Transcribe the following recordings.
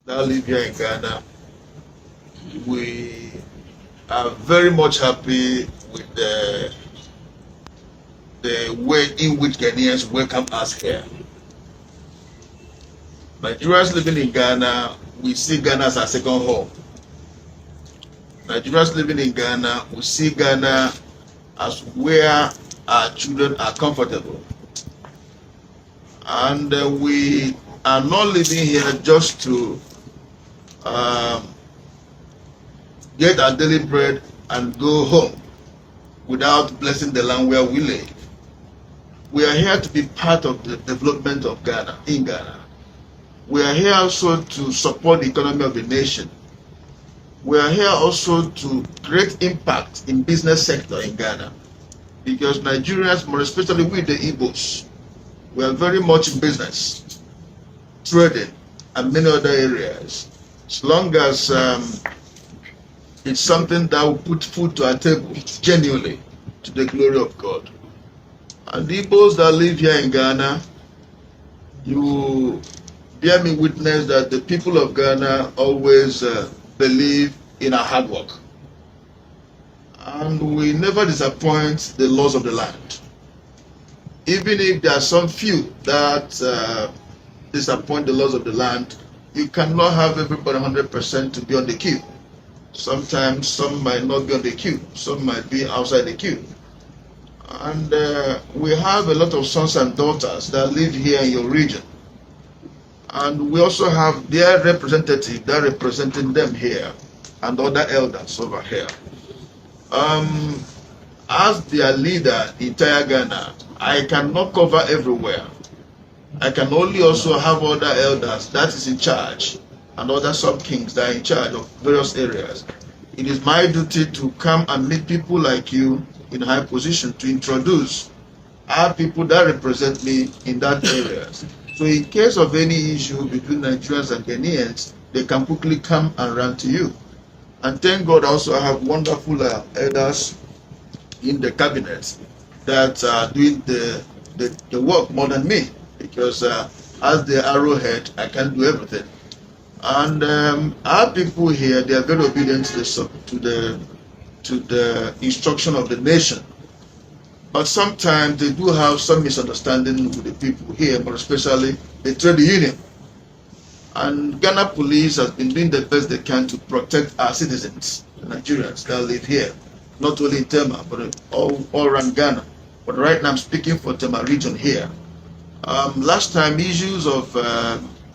that live here in Ghana, we are very much happy with the way in which Ghanaians welcome us here. Nigerians living in Ghana, we see Ghana as our second home. Nigerians living in Ghana, we see Ghana as where our children are comfortable. And we are not living here just to get our daily bread and go home without blessing the land where we live. We are here to be part of the development of Ghana, in Ghana. We are here also to support the economy of the nation. We are here also to create impact in business sector in Ghana. Because Nigerians, more especially with the Igbos, we are very much in business, trading, and many other areas. As long as it's something that will put food to our table, genuinely, to the glory of God. And the Igbos that live here in Ghana, you bear me witness that the people of Ghana always believe in our hard work. And we never disappoint the laws of the land. Even if there are some few that disappoint the laws of the land, you cannot have everybody 100% to be on the queue. Sometimes some might not be on the queue, some might be outside the queue. And we have a lot of sons and daughters that live here in your region. And we also have their representative that representing them here and other elders over here. As their leader in entire Ghana, I cannot cover everywhere. I can only also have other elders that is in charge and other sub-kings that are in charge of various areas. It is my duty to come and meet people like you in high position to introduce our people that represent me in that areas. So in case of any issue between Nigerians and Ghanaians, they can quickly come and run to you. And thank God also I have wonderful elders in the cabinet that are doing the work more than me, because as the arrowhead, I can't do everything. And our people here, they are very obedient to the instruction of the nation. But sometimes they do have some misunderstanding with the people here, but especially the trade union. And Ghana police has been doing the best they can to protect our citizens, the Nigerians that live here, not only in Tema, but all around Ghana. But right now I'm speaking for Tema region here. Last time issues of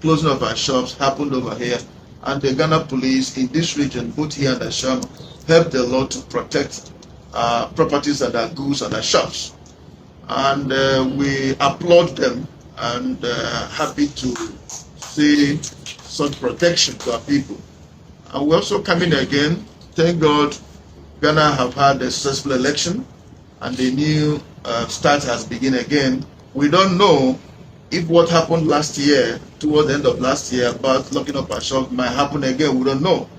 closing of our shops happened over here, and the Ghana police in this region, both here and Asham, helped a lot to protect properties and our goods and our shops. And we applaud them and happy to see such protection to our people. And we're also coming again. Thank God Ghana have had a successful election and the new start has begun again. We don't know if what happened last year, toward the end of last year, about locking up our shops might happen again. We don't know.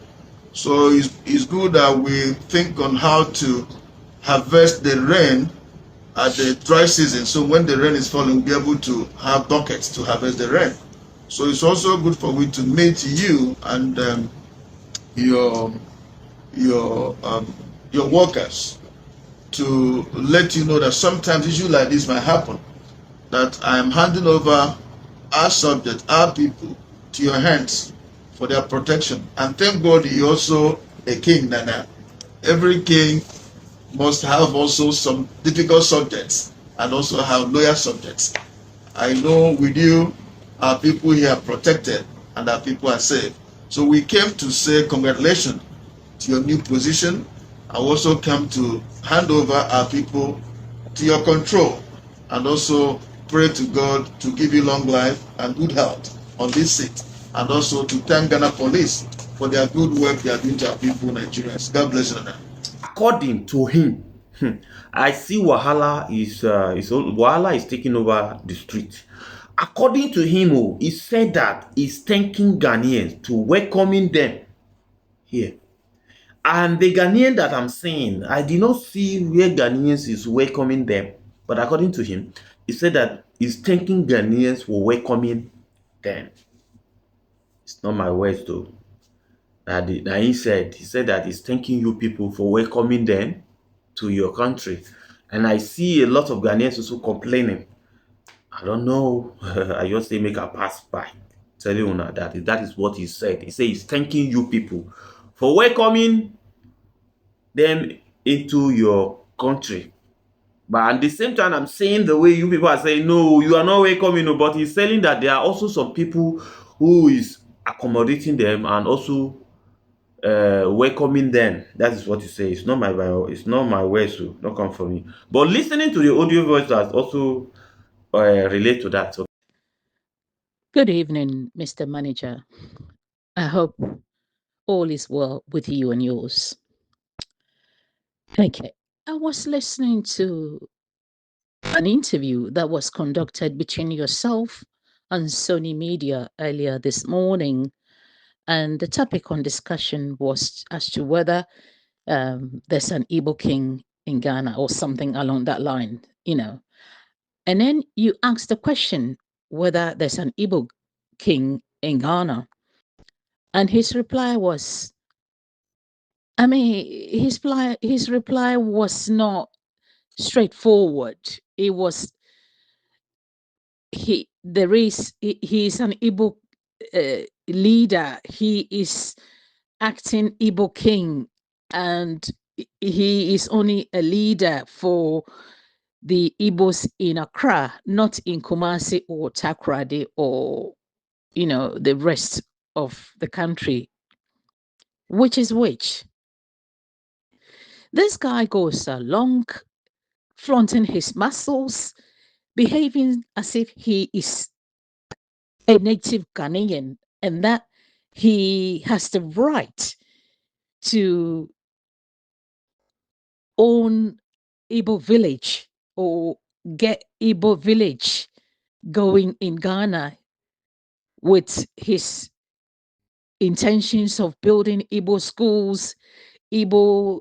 So it's good that we think on how to harvest the rain at the dry season. So when the rain is falling, we'll be able to have buckets to harvest the rain. So it's also good for we to meet you and your workers to let you know that sometimes issues like this might happen. That I am handing over our subject, our people, to your hands for their protection. And thank God you're also a king, Nana. Every king must have also some difficult subjects and also have loyal subjects. I know with you, our people here are protected and our people are safe. So we came to say congratulations to your new position. I also come to hand over our people to your control and also pray to God to give you long life and good health on this seat, and also to thank Ghana Police for their good work they are doing to our people, Nigerians. God bless you. According to him, I see Wahala is taking over the street. According to him, he said that he's thanking Ghanaians to welcoming them here. And the Ghanaian that I'm saying, I did not see where Ghanaians is welcoming them. But according to him, he said that he's thanking Ghanaians for welcoming them. It's not my words though. That he said that he's thanking you people for welcoming them to your country. And I see a lot of Ghanaians also complaining. I don't know. I just say make a pass by. Tell you now that is what he said. He said he's thanking you people for welcoming them into your country. But at the same time, I'm saying the way you people are saying, no, you are not welcoming, no, but he's telling that there are also some people who is accommodating them and also welcoming them. That is what you say. It's not my words, so don't come for me. But listening to the audio voice that also relate to that. So, Good evening, Mr. Manager. I hope all is well with you and yours. Okay. I was listening to an interview that was conducted between yourself and Sony Media earlier this morning. And the topic on discussion was as to whether there's an Igbo King in Ghana or something along that line. And then you asked the question whether there's an Igbo King in Ghana. And his reply was, I mean, his reply was not straightforward. It was he's an Igbo leader. He is acting Igbo king, and he is only a leader for the Igbos in Accra, not in Kumasi or Takoradi or the rest of the country. Which is which? This guy goes along flaunting his muscles, behaving as if he is a native Ghanaian and that he has the right to own Igbo village or get Igbo village going in Ghana with his intentions of building Igbo schools, Igbo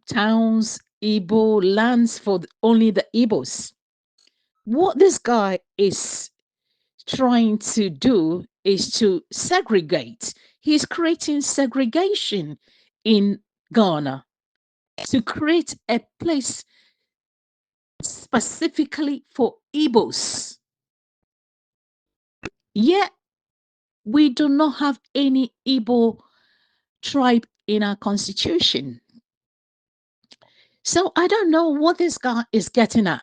towns, Igbo lands for only the Igbos. What this guy is trying to do is to segregate. He's creating segregation in Ghana to create a place specifically for Igbos. Yet we do not have any Igbo tribe in our constitution. So I don't know what this guy is getting at.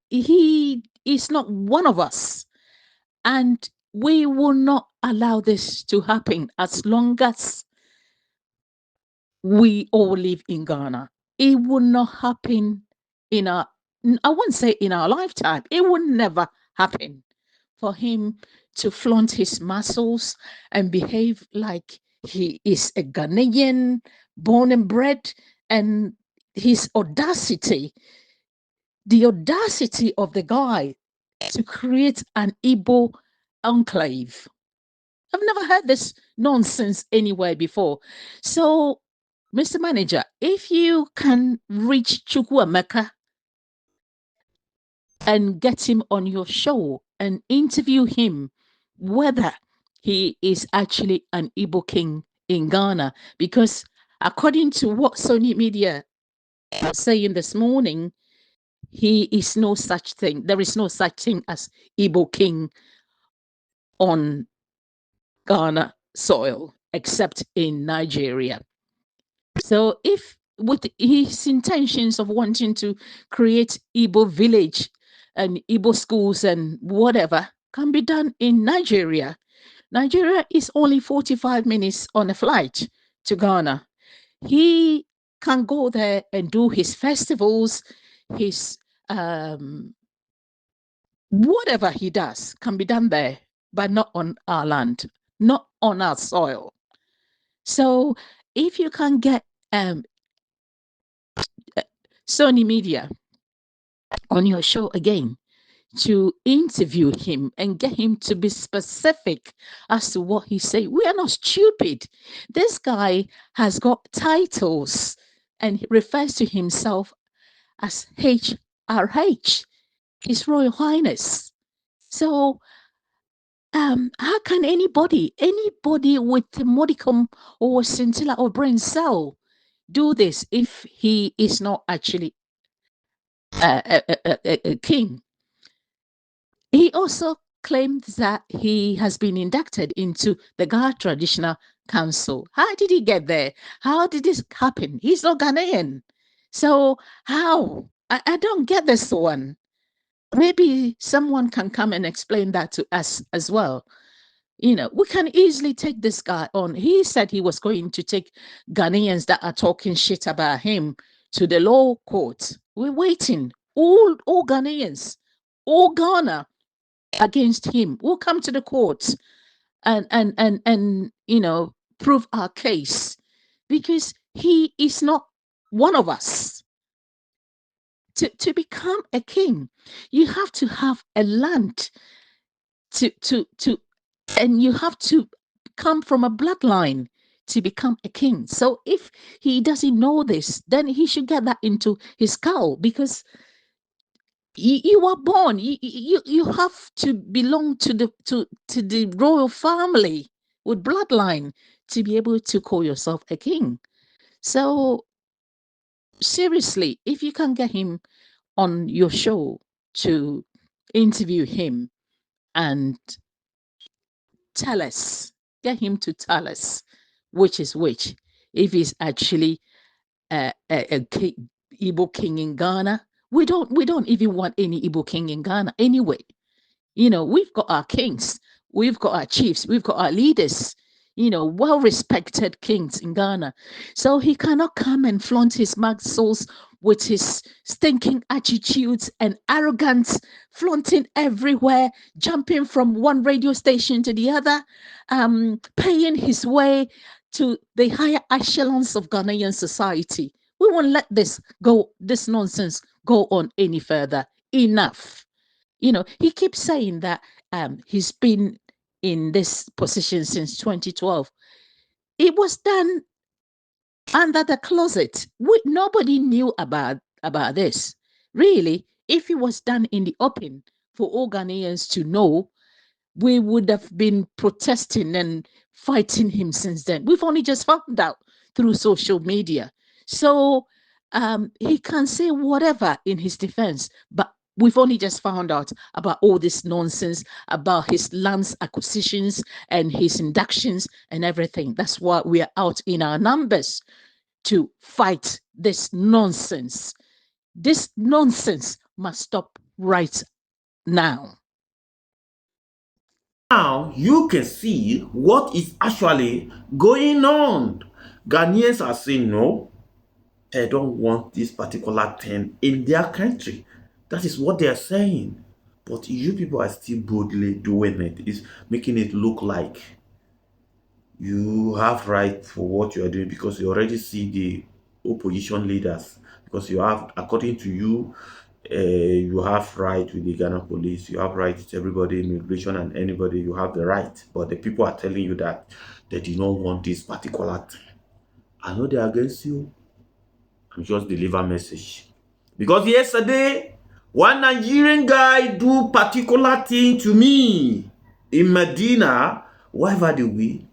He is not one of us. And we will not allow this to happen as long as we all live in Ghana. It will not happen I won't say in our lifetime. It will never happen for him to flaunt his muscles and behave like he is a Ghanaian, born and bred, and his audacity, the audacity of the guy to create an Igbo enclave. I've never heard this nonsense anywhere before. So, Mr. Manager, if you can reach Chukwuemeka and get him on your show and interview him whether he is actually an Igbo king in Ghana, because according to what Sony Media was saying this morning, he is no such thing. There is no such thing as Igbo king on Ghana soil, except in Nigeria. So if with his intentions of wanting to create Igbo village and Igbo schools and whatever can be done in Nigeria. Nigeria is only 45 minutes on a flight to Ghana. He can go there and do his festivals, his whatever he does can be done there, but not on our land, not on our soil. So if you can get Sony Media on your show again to interview him and get him to be specific as to what he said. We are not stupid. This guy has got titles and he refers to himself as HRH, His Royal Highness. So how can anybody with a modicum or scintilla or brain cell do this if he is not actually a king? He also claimed that he has been inducted into the Ga Traditional Council. How did he get there? How did this happen? He's not Ghanaian. So how? I don't get this one. Maybe someone can come and explain that to us as well. We can easily take this guy on. He said he was going to take Ghanaians that are talking shit about him to the law court. We're waiting. All Ghanaians, all Ghana against him. We'll come to the court and prove our case because he is not one of us. To become a king, you have to have a land to and you have to come from a bloodline to become a king. So if he doesn't know this, then he should get that into his skull because you are born. You have to belong to the royal family with bloodline to be able to call yourself a king. So seriously, if you can get him on your show to interview him and get him to tell us which is which, if he's actually a Igbo king in Ghana. We don't even want any Igbo king in Ghana anyway. We've got our kings, we've got our chiefs, we've got our leaders, well-respected kings in Ghana. So he cannot come and flaunt his muscles with his stinking attitudes and arrogance, flaunting everywhere, jumping from one radio station to the other, paying his way to the higher echelons of Ghanaian society. We won't let this nonsense go on any further. Enough. He keeps saying that he's been in this position since 2012. It was done under the closet. Nobody knew about this. Really, if it was done in the open for all Ghanaians to know, we would have been protesting and fighting him since then. We've only just found out through social media. So he can say whatever in his defense, but we've only just found out about all this nonsense about his lands acquisitions and his inductions and everything. That's why we are out in our numbers to fight this nonsense. This nonsense must stop right now. Now you can see what is actually going on. Ghanaians are saying no, they don't want this particular thing in their country. That is what they are saying. But you people are still boldly doing it. It's making it look like you have right for what you are doing because you already see the opposition leaders. Because you have, according to you, you have right with the Ghana police, you have right with everybody, immigration and anybody, you have the right. But the people are telling you that they do not want this particular thing. I know they are against you. I'm just deliver message. Because yesterday, one Nigerian guy do particular thing to me in Medina, whatever the way.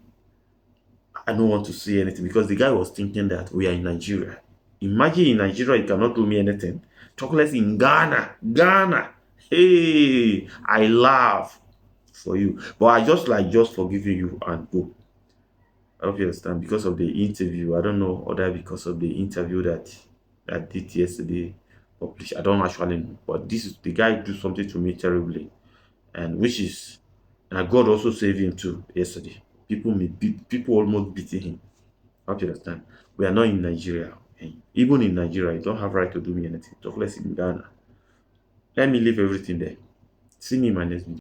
I don't want to say anything because the guy was thinking that we are in Nigeria. Imagine in Nigeria, you cannot do me anything. Talk less in Ghana. Ghana. Hey, I laugh for you. But I just forgiving you and go. I hope you understand. Because of the interview. I don't know other because of the interview that I did yesterday published. I don't actually know. But this is the guy do something to me terribly. And which is God also saved him too yesterday. People almost beating him. I hope you understand. We are not in Nigeria. Even in Nigeria, you don't have right to do me anything. Talk less in Ghana. Let me leave everything there. See me in my next video.